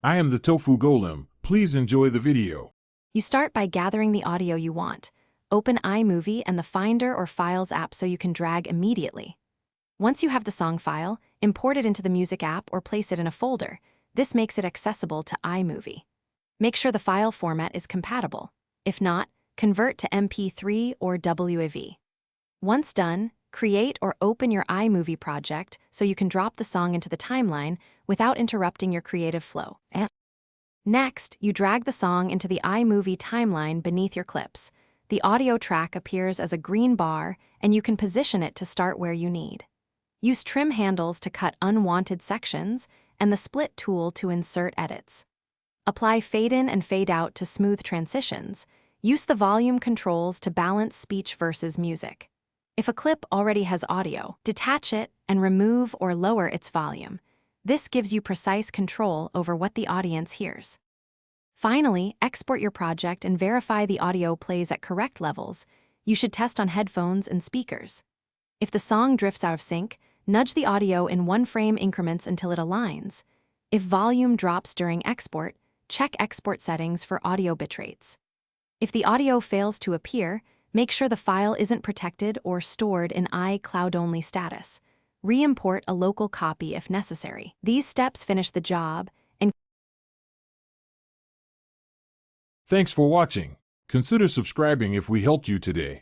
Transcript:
I am the Tofu Golem. Please enjoy the video. You start by gathering the audio you want. Open iMovie and the Finder or Files app so you can drag immediately. Once you have the song file, import it into the Music app or place it in a folder. This makes it accessible to iMovie. Make sure the file format is compatible. If not, convert to MP3 or WAV. Once done, create or open your iMovie project so you can drop the song into the timeline without interrupting your creative flow. Next, you drag the song into the iMovie timeline beneath your clips. The audio track appears as a green bar, and you can position it to start where you need. Use trim handles to cut unwanted sections and the split tool to insert edits. Apply fade in and fade out to smooth transitions. Use the volume controls to balance speech versus music. If a clip already has audio, detach it and remove or lower its volume. This gives you precise control over what the audience hears. Finally, export your project and verify the audio plays at correct levels. You should test on headphones and speakers. If the song drifts out of sync, nudge the audio in 1-frame increments until it aligns. If volume drops during export, check export settings for audio bitrates. If the audio fails to appear, make sure the file isn't protected or stored in iCloud-only status. Re-import a local copy if necessary. These steps finish the job and Thanks for watching. Consider subscribing if we helped you today.